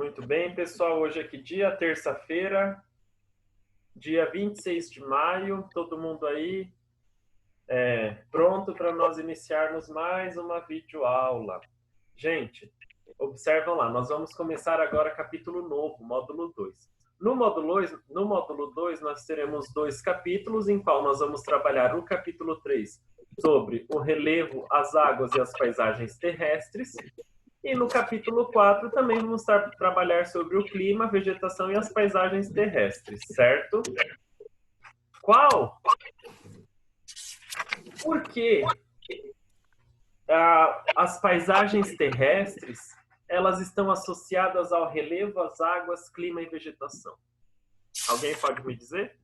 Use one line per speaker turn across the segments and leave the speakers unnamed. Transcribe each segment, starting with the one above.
Muito bem, pessoal. Hoje é que dia? Terça-feira, dia 26 de maio. Todo mundo aí pronto para nós iniciarmos mais uma videoaula. Gente, observam lá, nós vamos começar agora capítulo novo, módulo 2. No módulo 2, nós teremos 2 capítulos, em qual nós vamos trabalhar o capítulo 3 sobre o relevo, as águas e as paisagens terrestres. E no capítulo 4 também vamos trabalhar sobre o clima, a vegetação e as paisagens terrestres, certo? Por que as paisagens terrestres elas estão associadas ao relevo, às águas, clima e vegetação? Alguém pode me dizer?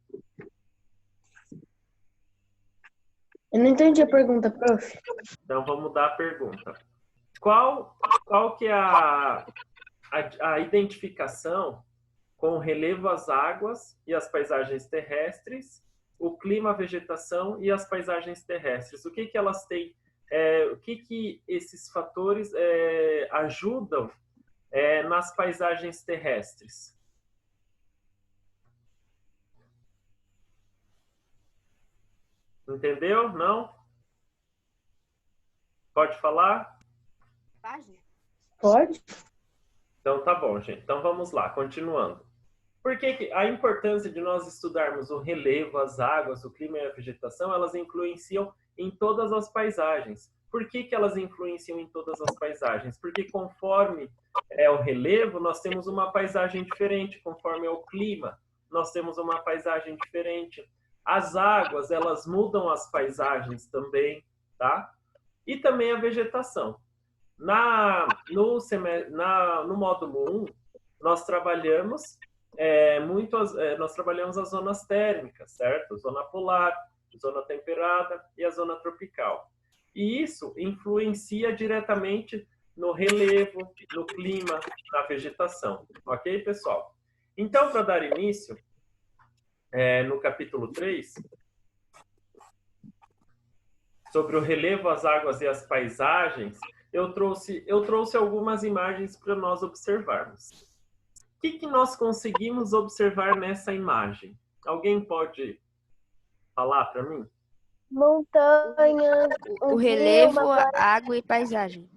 Eu não entendi a pergunta, prof.
Então vamos mudar a pergunta. Qual que é a identificação com o relevo, as águas e as paisagens terrestres, o clima, a vegetação e as paisagens terrestres? O que elas têm? O que esses fatores ajudam nas paisagens terrestres? Entendeu? Não? Pode falar?
Pode?
Então tá bom, gente. Então vamos lá, continuando. Por que a importância de nós estudarmos o relevo, as águas, o clima e a vegetação, elas influenciam em todas as paisagens. Por que elas influenciam em todas as paisagens? Porque conforme é o relevo, nós temos uma paisagem diferente, conforme é o clima, nós temos uma paisagem diferente. As águas, elas mudam as paisagens também, tá? E também a vegetação. No módulo 1, nós trabalhamos nós trabalhamos as zonas térmicas, certo? Zona polar, zona temperada e a zona tropical. E isso influencia diretamente no relevo, no clima, na vegetação. Ok, pessoal? Então, para dar início, no capítulo 3, sobre o relevo, as águas e as paisagens, eu trouxe algumas imagens para nós observarmos. O que nós conseguimos observar nessa imagem? Alguém pode falar para mim?
Montanha,
O relevo, água e paisagem.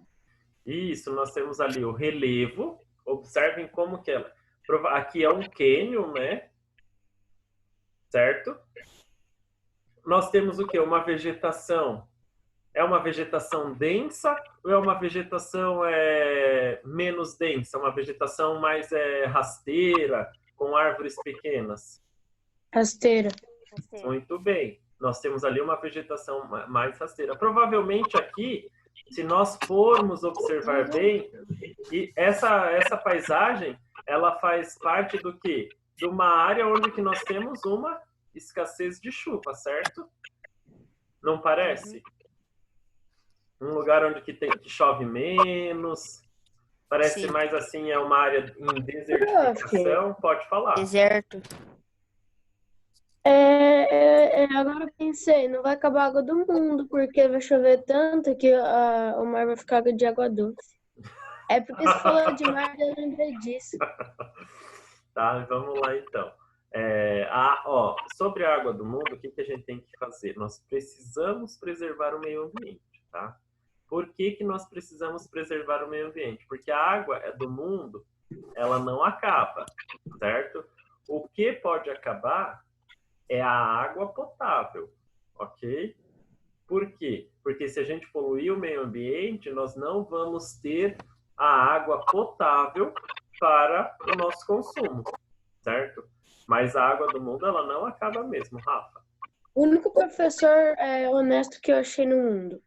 Isso, nós temos ali o relevo. Observem como que ela... Aqui é um cânion, né? Certo? Nós temos o quê? Uma vegetação. É uma vegetação densa ou é uma vegetação menos densa? Uma vegetação mais rasteira, com árvores pequenas?
rasteira.
Muito bem. Nós temos ali uma vegetação mais rasteira. Provavelmente aqui, se nós formos observar bem, e essa paisagem, ela faz parte do quê? De uma área onde que nós temos uma escassez de chuva, certo? Não parece? Um lugar onde que chove menos, parece
Sim.
mais assim, é uma área em desertificação. Pode falar.
Deserto.
Agora eu pensei, não vai acabar a água do mundo, porque vai chover tanto que o mar vai ficar de água doce. É porque você falou de mar, eu lembrei disso.
Tá, vamos lá então. Sobre a água do mundo, o que a gente tem que fazer? Nós precisamos preservar o meio ambiente, tá? Por que nós precisamos preservar o meio ambiente? Porque a água do mundo, ela não acaba, certo? O que pode acabar é a água potável, ok? Por quê? Porque se a gente poluir o meio ambiente, nós não vamos ter a água potável para o nosso consumo, certo? Mas a água do mundo, ela não acaba mesmo, Rafa.
O único professor honesto que eu achei no mundo.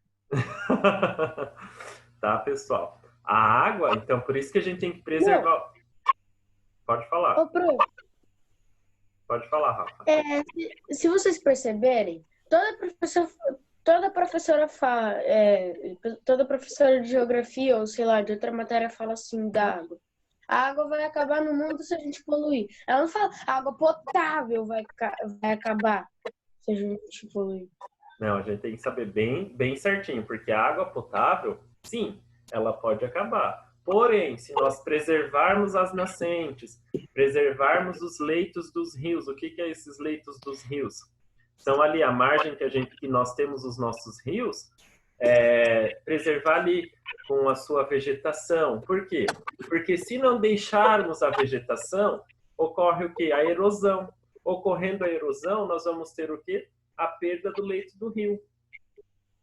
Tá, pessoal? A água, então, por isso que a gente tem que preservar... Pode falar.
Ô, prof,
Pode falar, Rafa.
se vocês perceberem, toda professora fala, toda professora de geografia ou sei lá, de outra matéria fala assim da água. A água vai acabar no mundo se a gente poluir. Ela não fala a água potável vai acabar se a gente poluir.
Não, a gente tem que saber bem certinho, porque a água potável, sim, ela pode acabar. Porém, se nós preservarmos as nascentes, preservarmos os leitos dos rios, o que que é esses leitos dos rios? São ali a margem que nós temos os nossos rios, preservar ali com a sua vegetação. Por quê? Porque se não deixarmos a vegetação, ocorre o quê? A erosão. Ocorrendo a erosão, nós vamos ter o quê? A perda do leito do rio.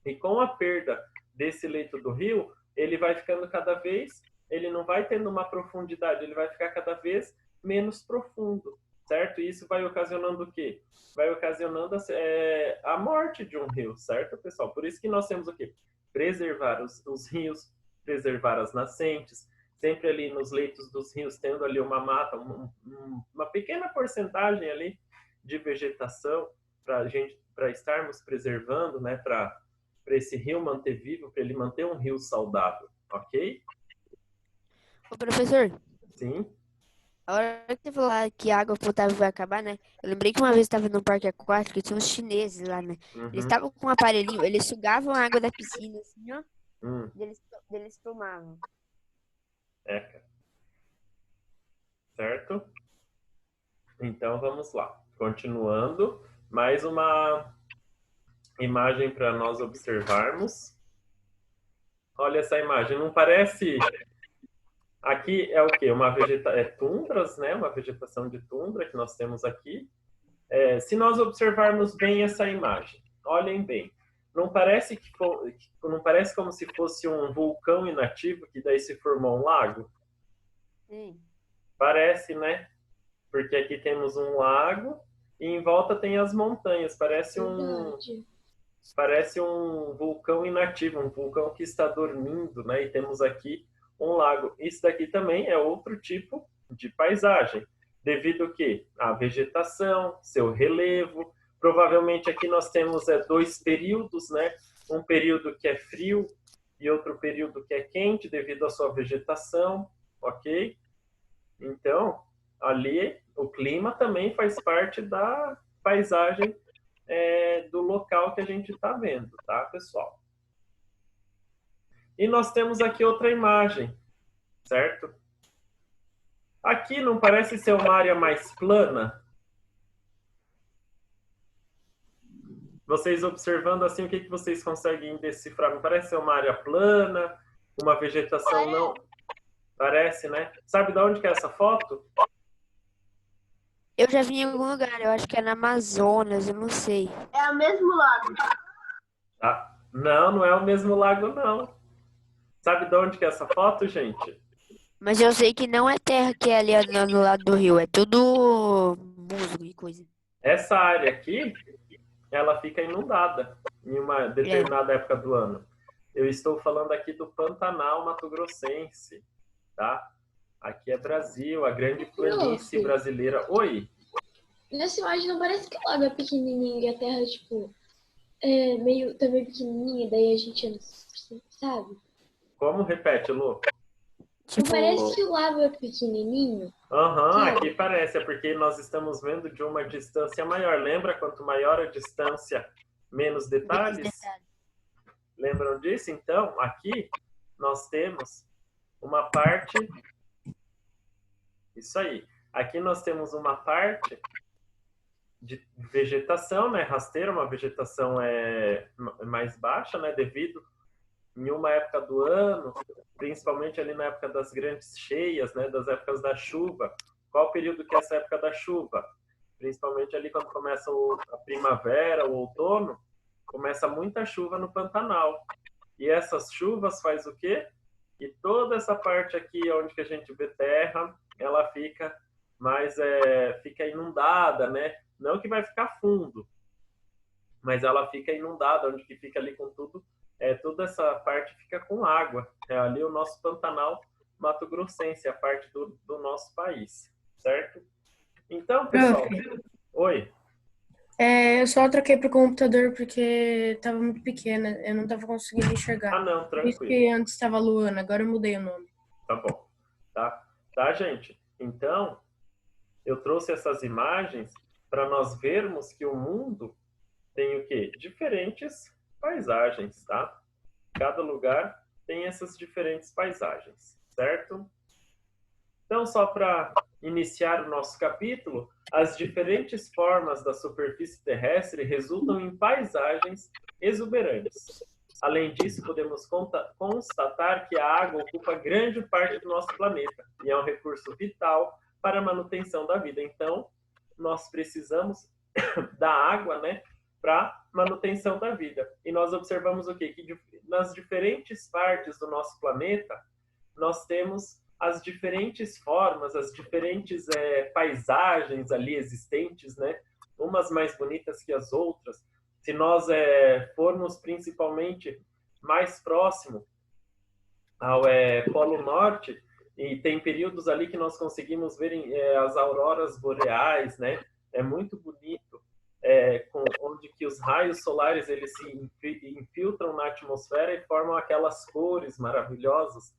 E com a perda desse leito do rio, ele vai ficando cada vez, ele não vai tendo uma profundidade, ele vai ficar cada vez menos profundo, certo? E isso vai ocasionando o quê? Vai ocasionando a morte de um rio, certo, pessoal? Por isso que nós temos o quê? Preservar os rios, preservar as nascentes, sempre ali nos leitos dos rios, tendo ali uma mata, uma pequena porcentagem ali de vegetação para estarmos preservando, né, para esse rio manter vivo, para ele manter um rio saudável, ok?
Ô, professor,
Sim.
a hora que você falou lá que a água potável vai acabar, né? Eu lembrei que uma vez eu estava no parque aquático e tinha uns chineses lá, né? Eles estavam com um aparelhinho, eles sugavam a água da piscina, assim, ó. Eles tomavam.
Cara. Certo? Então, vamos lá. Continuando, mais uma imagem para nós observarmos. Olha essa imagem, não parece... Aqui é o quê? Tundras, né? Uma vegetação de tundra que nós temos aqui. Se nós observarmos bem essa imagem, olhem bem, não parece como se fosse um vulcão inativo que daí se formou um lago?
Sim.
Parece, né? Porque aqui temos um lago e em volta tem as montanhas. Parece um vulcão inativo, um vulcão que está dormindo, né? E temos aqui um lago. Isso daqui também é outro tipo de paisagem, devido ao quê? A vegetação, seu relevo. Provavelmente aqui nós temos dois períodos, né? Um período que é frio e outro período que é quente, devido à sua vegetação, ok? Então, ali o clima também faz parte da paisagem do local que a gente está vendo, tá, pessoal? E nós temos aqui outra imagem, certo? Aqui não parece ser uma área mais plana? Vocês observando assim, o que vocês conseguem decifrar? Não parece ser uma área plana, uma vegetação não... Parece, né? Sabe de onde que é essa foto?
Eu já vi em algum lugar, eu acho que é na Amazonas, eu não sei.
É o mesmo lago.
Ah, não é o mesmo lago, não. Sabe de onde que é essa foto, gente?
Mas eu sei que não é terra que é ali no lado do rio, é tudo musgo e coisa.
Essa área aqui, ela fica inundada em uma determinada época do ano. Eu estou falando aqui do Pantanal Mato Grossense, tá? Aqui é Brasil, a grande planície brasileira. Oi?
Nessa imagem não parece que o lago é pequenininho e a terra, tipo, é meio também pequenininha, daí a gente não sabe?
Como? Repete, Lu.
Não parece que o lago é pequenininho?
Aqui parece, é porque nós estamos vendo de uma distância maior. Lembra, quanto maior a distância, menos detalhes? Lembram disso? Então, aqui nós temos uma parte... Isso aí. Aqui nós temos uma parte de vegetação, né? Rasteira, uma vegetação mais baixa, né? Devido em uma época do ano, principalmente ali na época das grandes cheias, né? Das épocas da chuva. Qual o período que é essa época da chuva? Principalmente ali quando começa a primavera, o outono, começa muita chuva no Pantanal. E essas chuvas faz o quê? E toda essa parte aqui, onde que a gente vê terra, ela fica fica inundada, né? Não que vai ficar fundo, mas ela fica inundada, onde que fica ali com tudo, toda essa parte fica com água. É ali o nosso Pantanal Mato Grossense, a parte do nosso país, certo? Então, pessoal... Oi?
Eu só troquei pro computador porque tava muito pequena, eu não tava conseguindo enxergar.
Ah, não,
Por
tranquilo.
isso que antes tava Luana, agora eu mudei o nome.
Tá bom. Tá, gente? Então, eu trouxe essas imagens para nós vermos que o mundo tem o quê? Diferentes paisagens, tá? Cada lugar tem essas diferentes paisagens, certo? Então, só para iniciar o nosso capítulo, as diferentes formas da superfície terrestre resultam em paisagens exuberantes. Além disso, podemos constatar que a água ocupa grande parte do nosso planeta e é um recurso vital para a manutenção da vida. Então, nós precisamos da água, né, para manutenção da vida. E nós observamos o quê? Que nas diferentes partes do nosso planeta, nós temos as diferentes formas, as diferentes paisagens ali existentes, né? Umas mais bonitas que as outras. Se nós formos principalmente mais próximo ao Polo Norte, e tem períodos ali que nós conseguimos ver as auroras boreais, né? É muito bonito, onde que os raios solares eles se infiltram na atmosfera e formam aquelas cores maravilhosas,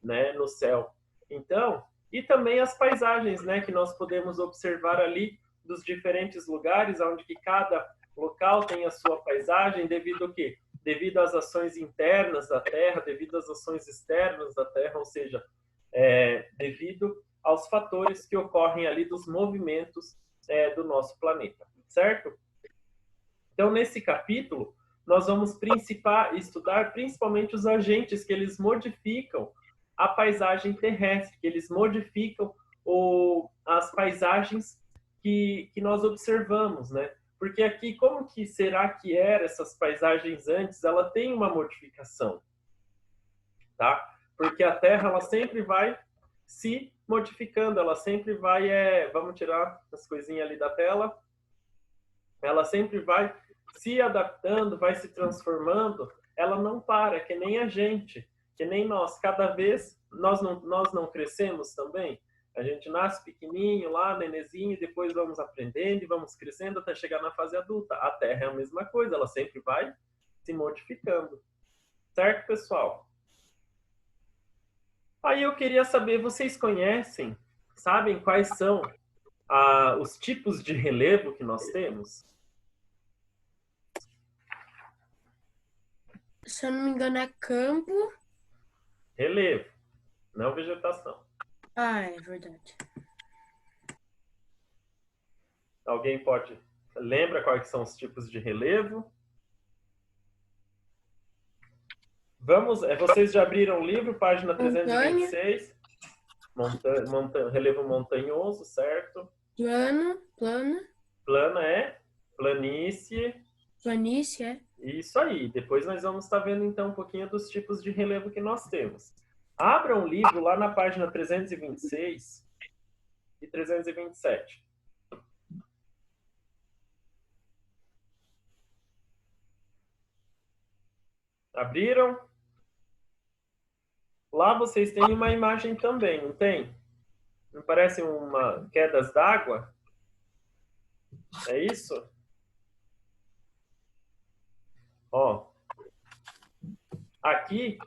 né, no céu. Então, e também as paisagens, né, que nós podemos observar ali dos diferentes lugares, onde que cada local tem a sua paisagem, devido ao quê? Devido às ações internas da Terra, devido às ações externas da Terra, ou seja, devido aos fatores que ocorrem ali dos movimentos do nosso planeta, certo? Então, nesse capítulo, nós vamos estudar principalmente os agentes que eles modificam a paisagem terrestre, que eles modificam as paisagens que nós observamos, né? Porque aqui, como que será que eram essas paisagens antes? Ela tem uma modificação, tá? Porque a Terra, ela sempre vai se modificando, ela sempre vai... vamos tirar as coisinhas ali da tela. Ela sempre vai se adaptando, vai se transformando. Ela não para, que nem a gente, que nem nós. Cada vez nós não crescemos também. A gente nasce pequenininho lá, nenenzinho, depois vamos aprendendo e vamos crescendo até chegar na fase adulta. A Terra é a mesma coisa, ela sempre vai se modificando. Certo, pessoal? Aí eu queria saber, vocês conhecem, sabem quais são os tipos de relevo que nós temos?
Se eu não me engano, é campo.
Relevo, não vegetação.
Ah, é verdade.
Alguém lembra quais são os tipos de relevo? Vocês já abriram o livro, página 326. Relevo montanhoso, certo?
Plana.
Plana planície.
Planície, é.
Isso aí. Depois nós vamos estar vendo, então, um pouquinho dos tipos de relevo que nós temos. Abra um livro lá na página 326 e 327. Abriram? Lá vocês têm uma imagem também, não tem? Não parece uma quedas d'água? É isso? Ó. Aqui,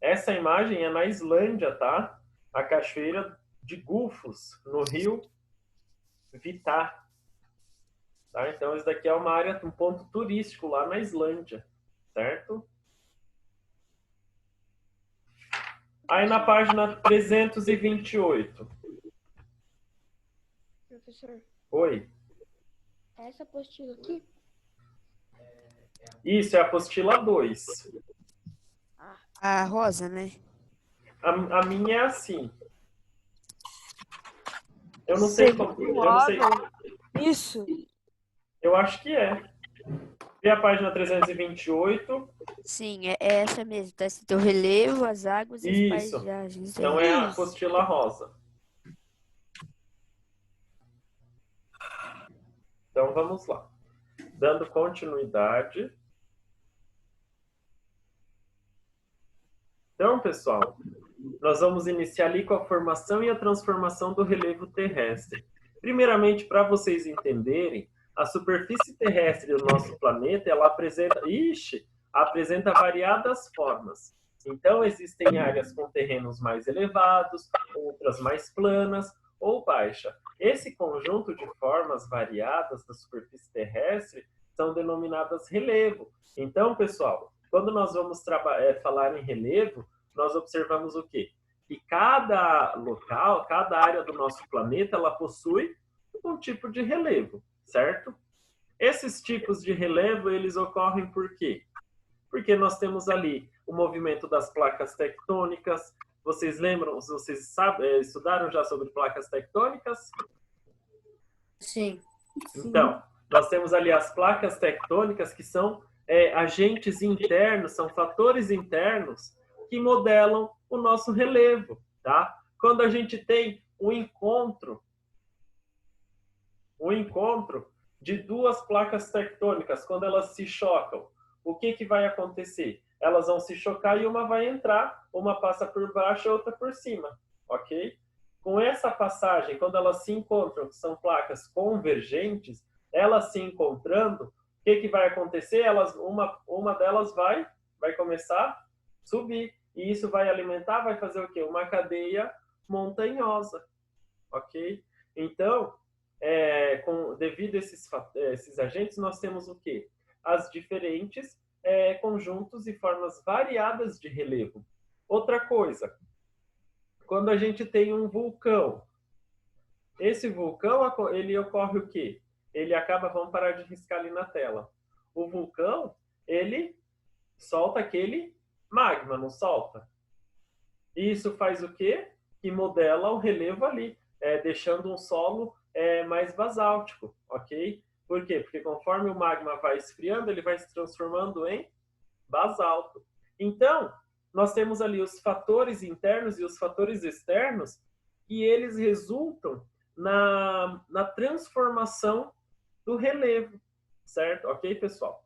essa imagem é na Islândia, tá? A cachoeira de Gullfoss, no rio Vitar. Tá? Então, isso daqui é uma área, um ponto turístico lá na Islândia, certo? Aí na página 328.
Professor.
Oi.
É essa apostila aqui?
Isso, é a apostila 2.
A rosa, né?
A minha é assim. Eu não sei como. Eu não sei.
Isso.
Eu acho que é. E a página 328.
Sim, é essa mesmo. Tá escrito o relevo, as águas e as
Isso.
paisagens.
Então é a apostila rosa. Então vamos lá. Dando continuidade. Então, pessoal, nós vamos iniciar ali com a formação e a transformação do relevo terrestre. Primeiramente, para vocês entenderem, a superfície terrestre do nosso planeta, ela apresenta variadas formas. Então, existem áreas com terrenos mais elevados, outras mais planas ou baixa. Esse conjunto de formas variadas da superfície terrestre são denominadas relevo. Então, pessoal, quando nós vamos falar em relevo, nós observamos o quê? E cada local, cada área do nosso planeta, ela possui um tipo de relevo, certo? Esses tipos de relevo, eles ocorrem por quê? Porque nós temos ali o movimento das placas tectônicas. Vocês lembram, vocês sabem, estudaram já sobre placas tectônicas?
Sim.
Então, nós temos ali as placas tectônicas, que são agentes internos, são fatores internos que modelam o nosso relevo, tá? Quando a gente tem um encontro de duas placas tectônicas, quando elas se chocam, o que vai acontecer? Elas vão se chocar e uma vai entrar, uma passa por baixo e outra por cima, ok? Com essa passagem, quando elas se encontram, que são placas convergentes, elas se encontrando, o que vai acontecer? Uma delas vai começar a subir. E isso vai alimentar, vai fazer o quê? Uma cadeia montanhosa, ok? Então, devido a esses agentes, nós temos o quê? As diferentes conjuntos e formas variadas de relevo. Outra coisa, quando a gente tem um vulcão, esse vulcão, ele ocorre o quê? Ele acaba, vamos parar de riscar ali na tela. O vulcão, ele solta aquele magma, não solta? E isso faz o quê? Que modela o relevo ali, deixando um solo mais basáltico, ok? Por quê? Porque conforme o magma vai esfriando, ele vai se transformando em basalto. Então, nós temos ali os fatores internos e os fatores externos, e eles resultam na transformação do relevo, certo? Ok, pessoal?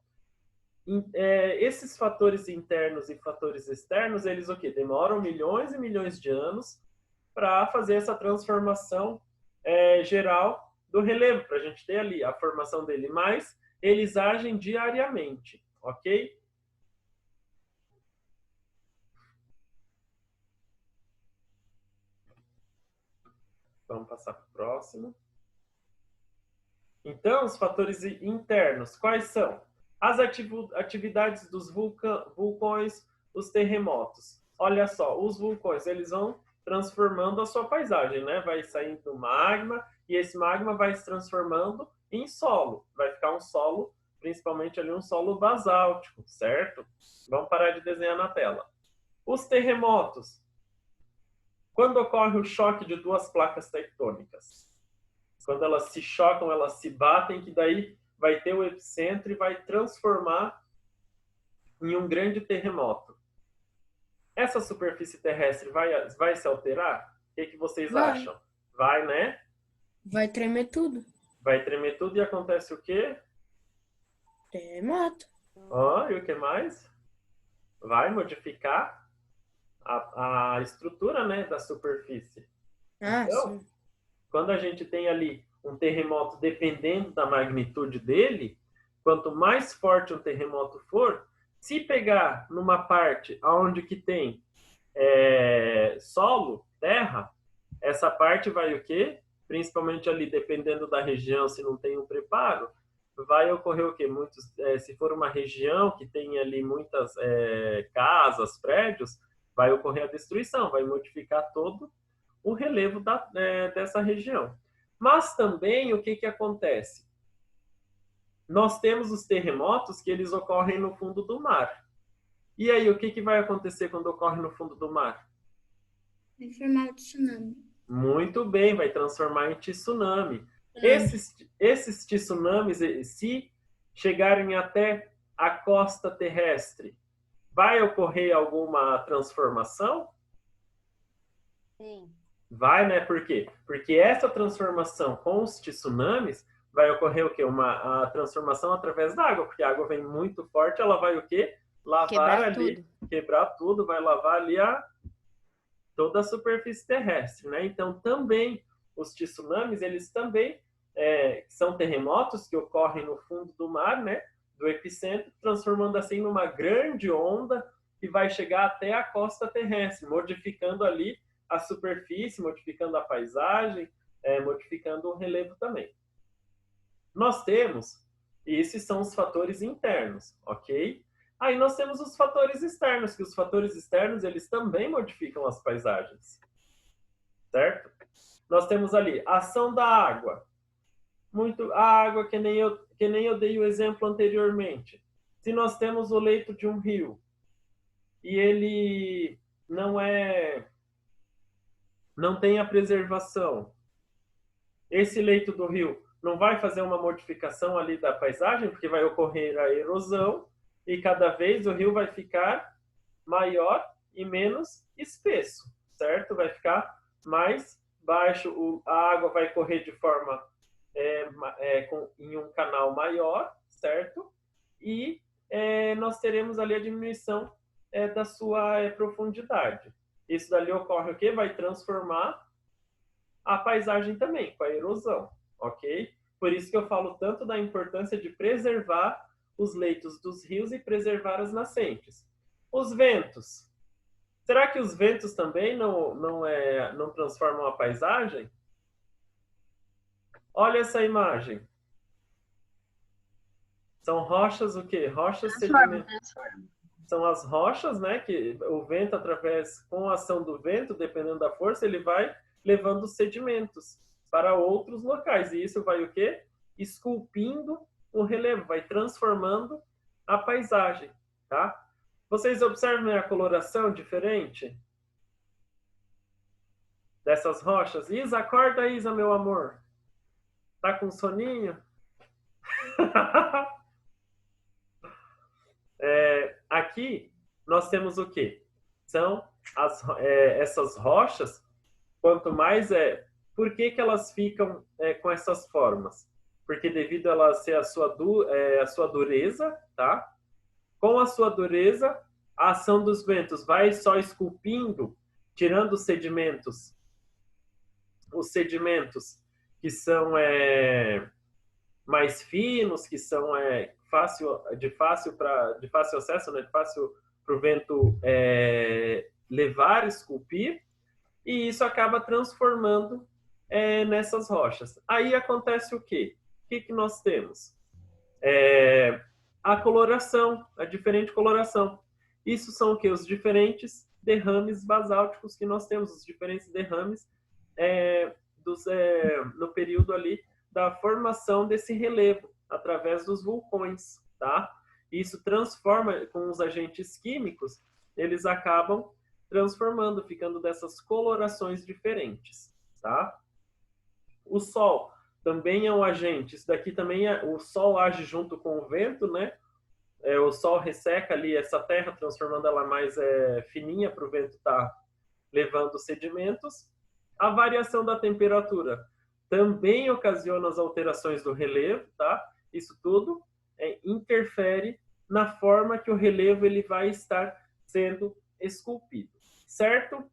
Esses fatores internos e fatores externos, eles o quê? Demoram milhões e milhões de anos para fazer essa transformação geral do relevo, para a gente ter ali a formação dele, mas eles agem diariamente, ok? Vamos passar para o próximo. Então, os fatores internos, quais são? As atividades dos vulcões, os terremotos. Olha só, os vulcões, eles vão transformando a sua paisagem, né? Vai saindo magma e esse magma vai se transformando em solo. Vai ficar um solo, principalmente ali um solo basáltico, certo? Vamos parar de desenhar na tela. Os terremotos. Quando ocorre o choque de duas placas tectônicas? Quando elas se chocam, elas se batem, que daí vai ter o epicentro e vai transformar em um grande terremoto. Essa superfície terrestre vai se alterar? O que vocês acham? Vai, né?
Vai tremer tudo.
Vai tremer tudo e acontece o quê?
Terremoto.
E o que mais? Vai modificar a estrutura, né, da superfície. Então,
sim.
quando a gente tem ali um terremoto, dependendo da magnitude dele, quanto mais forte um terremoto for, se pegar numa parte onde que tem solo, terra, essa parte vai o quê? Principalmente ali, dependendo da região, se não tem um preparo, vai ocorrer o quê? Se for uma região que tem ali muitas casas, prédios, vai ocorrer a destruição, vai modificar todo o relevo dessa região. Mas também o que acontece? Nós temos os terremotos que eles ocorrem no fundo do mar. E aí, o que vai acontecer quando ocorre no fundo do mar?
Vai formar um tsunami.
Muito bem, vai transformar em tsunami. Esses tsunamis, se chegarem até a costa terrestre, vai ocorrer alguma transformação?
Sim.
Vai, né? Por quê? Porque essa transformação com os tsunamis vai ocorrer o quê? A transformação através da água, porque a água vem muito forte, ela vai o quê? Quebrar tudo, vai lavar ali toda a superfície terrestre, né? Então, também, os tsunamis, eles também são terremotos que ocorrem no fundo do mar, né? Do epicentro, transformando assim numa grande onda que vai chegar até a costa terrestre, modificando ali a superfície, modificando a paisagem, modificando o relevo também. Nós temos, e esses são os fatores internos, ok? Aí nós temos os fatores externos, que os fatores externos, eles também modificam as paisagens. Certo? Nós temos ali a ação da água. A água, que nem eu dei o exemplo anteriormente. Se nós temos o leito de um rio e ele não tem a preservação, esse leito do rio não vai fazer uma modificação ali da paisagem, porque vai ocorrer a erosão e cada vez o rio vai ficar maior e menos espesso, certo? Vai ficar mais baixo, a água vai correr de forma em um canal maior, certo? E nós teremos ali a diminuição da sua profundidade. Isso dali ocorre o quê? Vai transformar a paisagem também, com a erosão, ok? Por isso que eu falo tanto da importância de preservar os leitos dos rios e preservar as nascentes. Os ventos. Será que os ventos também não transformam a paisagem? Olha essa imagem. São rochas o quê? Rochas sedimentares. São as rochas, né? Que o vento, com a ação do vento, dependendo da força, ele vai levando sedimentos para outros locais. E isso vai o quê? Esculpindo o relevo, vai transformando a paisagem, tá? Vocês observam a coloração diferente dessas rochas? Isa, acorda, Isa, meu amor. Tá com soninho? Aqui nós temos o quê? São essas rochas, quanto mais por que elas ficam com essas formas? Porque devido a ela ser a sua dureza, tá? Com a sua dureza, a ação dos ventos vai só esculpindo, tirando os sedimentos que são mais finos, que são de fácil acesso, né? De fácil para o vento levar, esculpir, e isso acaba transformando nessas rochas. Aí acontece o quê? O que nós temos? A coloração, a diferente coloração. Isso são o quê? Os diferentes derrames basálticos que nós temos, os diferentes derrames no período ali da formação desse relevo, através dos vulcões, tá? Isso transforma, com os agentes químicos, eles acabam transformando, ficando dessas colorações diferentes, tá? O Sol também é um agente, isso daqui também o Sol age junto com o vento, né? O Sol resseca ali essa terra, transformando ela mais fininha para o vento estar levando sedimentos. A variação da temperatura também ocasiona as alterações do relevo, tá? Isso tudo interfere na forma que o relevo ele vai estar sendo esculpido, certo?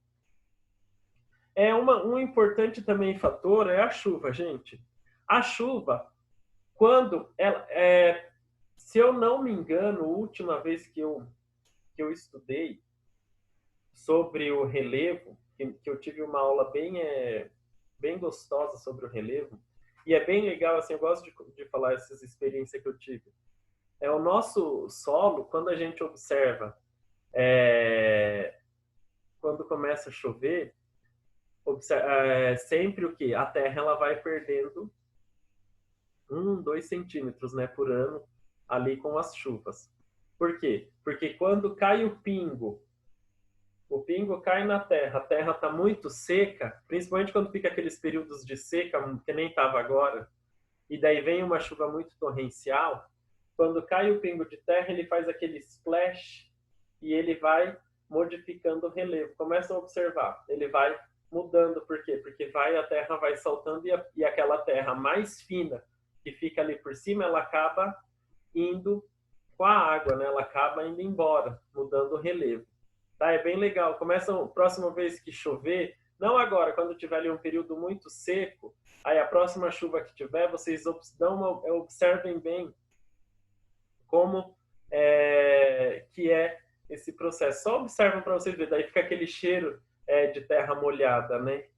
Um importante também fator é a chuva, gente. A chuva, quando ela se eu não me engano, a última vez que eu estudei sobre o relevo, que eu tive uma aula bem gostosa sobre o relevo, e é bem legal, assim, eu gosto de falar essas experiências que eu tive. O nosso solo, quando a gente observa, quando começa a chover, sempre o quê? A terra ela vai perdendo 2 centímetros, né, por ano, ali com as chuvas. Por quê? Porque quando cai o pingo cai na terra, a terra está muito seca, principalmente quando fica aqueles períodos de seca, que nem estava agora, e daí vem uma chuva muito torrencial, quando cai o pingo de terra, ele faz aquele splash e ele vai modificando o relevo. Começa a observar, ele vai mudando, por quê? Porque a terra vai saltando e aquela terra mais fina que fica ali por cima, ela acaba indo com a água, né? Ela acaba indo embora, mudando o relevo. Tá? É bem legal. Começa a próxima vez que chover, não agora, quando tiver ali um período muito seco, aí a próxima chuva que tiver, vocês observem bem como que é esse processo. Só observam para vocês verem, daí fica aquele cheiro de terra molhada, né?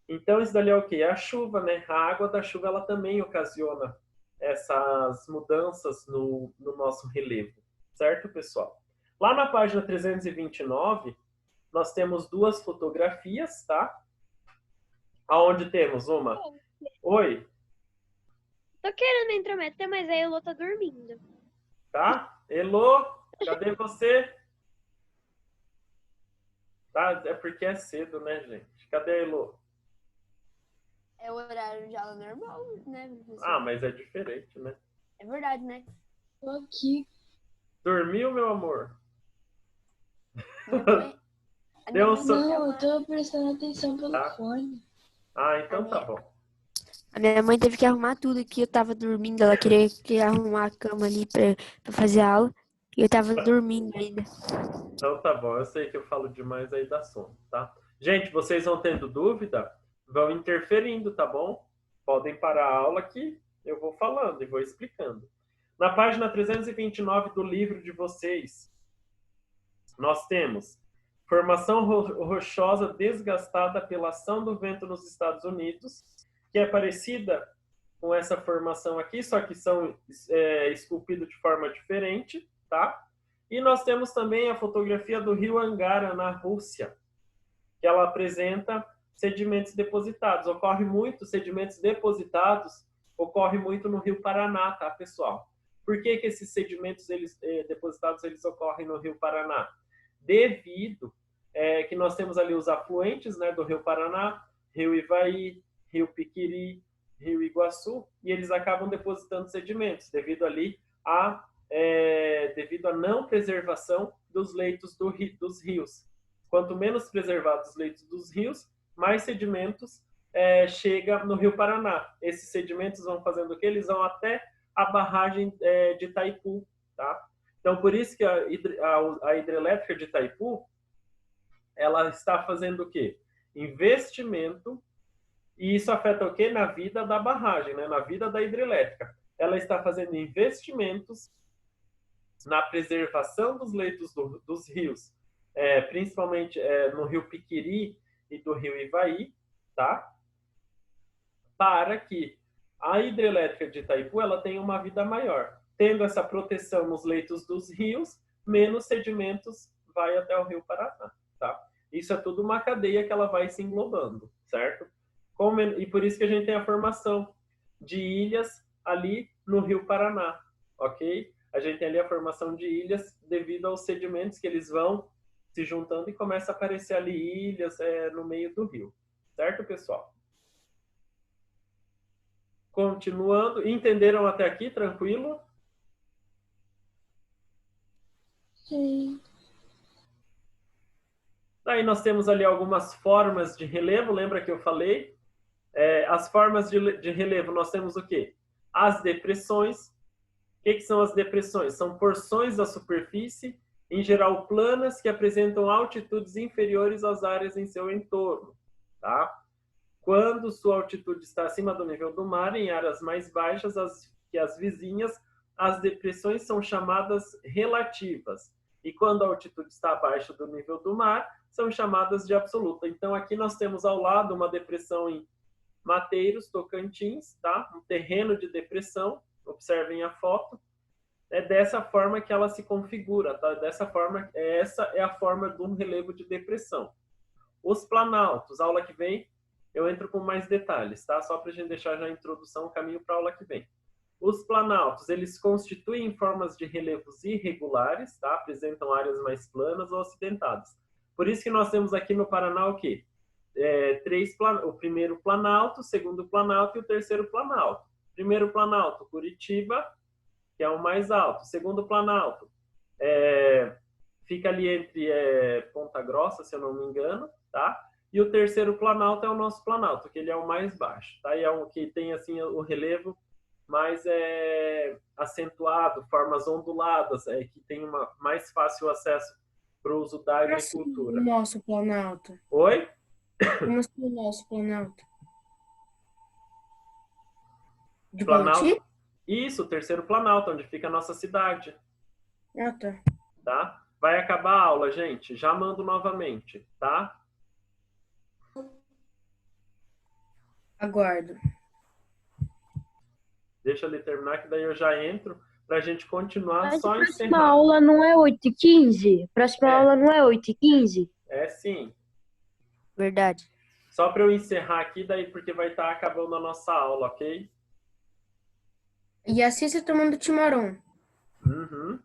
Então, isso dali é o quê? É a chuva, né? A água da chuva, ela também ocasiona essas mudanças no nosso relevo, certo, pessoal? Lá na página 329, nós temos duas fotografias, tá? Aonde temos uma... Oi?
Tô querendo intrometer, mas a Elô tá dormindo.
Tá? Elô, cadê você? Tá? É porque é cedo, né, gente? Cadê a Elô?
É o horário de aula normal, né, professor?
Ah, mas é diferente, né?
É verdade, né?
Tô aqui.
Dormiu, meu amor?
Minha mãe- a minha
Deu um
mãe
sono.
teve que
Não, eu
arrumar-
tô prestando atenção pelo
Tá.
fone.
Ah, então tá bom.
A minha mãe teve que arrumar tudo aqui. Eu tava dormindo. Ela queria que arrumar a cama ali pra fazer a aula. E eu tava dormindo ainda.
Então tá bom, eu sei que eu falo demais aí da sono, tá? Gente, vocês vão tendo dúvida, vão interferindo, tá bom? Podem parar a aula aqui, eu vou falando e vou explicando. Na página 329 do livro de vocês, nós temos formação rochosa desgastada pela ação do vento nos Estados Unidos, que é parecida com essa formação aqui, só que são esculpidos de forma diferente, tá? E nós temos também a fotografia do rio Angara, na Rússia, que ela apresenta sedimentos depositados. Ocorre muito, sedimentos depositados, ocorre muito no rio Paraná, tá, pessoal? Por que esses sedimentos depositados eles ocorrem no rio Paraná? Devido que nós temos ali os afluentes, né, do rio Paraná, rio Ivaí, rio Piquiri, rio Iguaçu, e eles acabam depositando sedimentos, devido à não preservação dos leitos dos rios. Quanto menos preservados os leitos dos rios, mais sedimentos chega no rio Paraná. Esses sedimentos vão fazendo o quê? Eles vão até a barragem de Itaipu, tá? Então, por isso que a hidrelétrica de Itaipu, ela está fazendo o quê? Investimento, e isso afeta o quê? Na vida da barragem, né? Na vida da hidrelétrica. Ela está fazendo investimentos na preservação dos leitos dos rios, principalmente no rio Piquiri e do rio Ivaí, tá? Para que a hidrelétrica de Itaipu ela tenha uma vida maior. Tendo essa proteção nos leitos dos rios, menos sedimentos vai até o rio Paraná, tá? Isso é tudo uma cadeia que ela vai se englobando, certo? E por isso que a gente tem a formação de ilhas ali no rio Paraná, ok? A gente tem ali a formação de ilhas devido aos sedimentos que eles vão se juntando e começa a aparecer ali ilhas no meio do rio, certo, pessoal? Continuando, entenderam até aqui, tranquilo?
Sim.
Daí nós temos ali algumas formas de relevo, lembra que eu falei? As formas de relevo, nós temos o quê? As depressões. O que são as depressões? São porções da superfície, em geral planas, que apresentam altitudes inferiores às áreas em seu entorno, tá? Quando sua altitude está acima do nível do mar, em áreas mais baixas que as vizinhas, as depressões são chamadas relativas. E quando a altitude está abaixo do nível do mar, são chamadas de absoluta. Então, aqui nós temos ao lado uma depressão em Mateiros, Tocantins, tá? Um terreno de depressão. Observem a foto. É dessa forma que ela se configura, tá? Dessa forma, essa é a forma de um relevo de depressão. Os planaltos, aula que vem, eu entro com mais detalhes, tá? Só para a gente deixar já a introdução, o caminho para a aula que vem. Os planaltos, eles constituem formas de relevos irregulares, tá? Apresentam áreas mais planas ou acidentadas. Por isso que nós temos aqui no Paraná o quê? O primeiro planalto, o segundo planalto e o terceiro planalto. Primeiro planalto, Curitiba, que é o mais alto. Segundo planalto, fica ali entre Ponta Grossa, se eu não me engano, tá? E o terceiro planalto é o nosso planalto, que ele é o mais baixo, tá? E é o que tem assim o relevo mais acentuado, formas onduladas, que tem mais fácil acesso para o uso da agricultura.
O nosso Planalto.
Oi?
Como assim o nosso Planalto? De
Planalto?
Paraty?
Isso, o terceiro planalto, onde fica a nossa cidade.
Ah, tá.
Tá? Vai acabar a aula, gente. Já mando novamente, tá?
Aguardo.
Deixa ele terminar, que daí eu já entro pra gente continuar
Mas a
só
próxima
encerrar.
aula não é 8h15? Próxima
É.
aula não é 8h15?
É sim.
Verdade.
Só para eu encerrar aqui, daí porque vai estar acabando a nossa aula, ok?
E assista Tomando Chimarrão.
Uhum.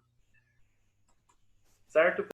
Certo?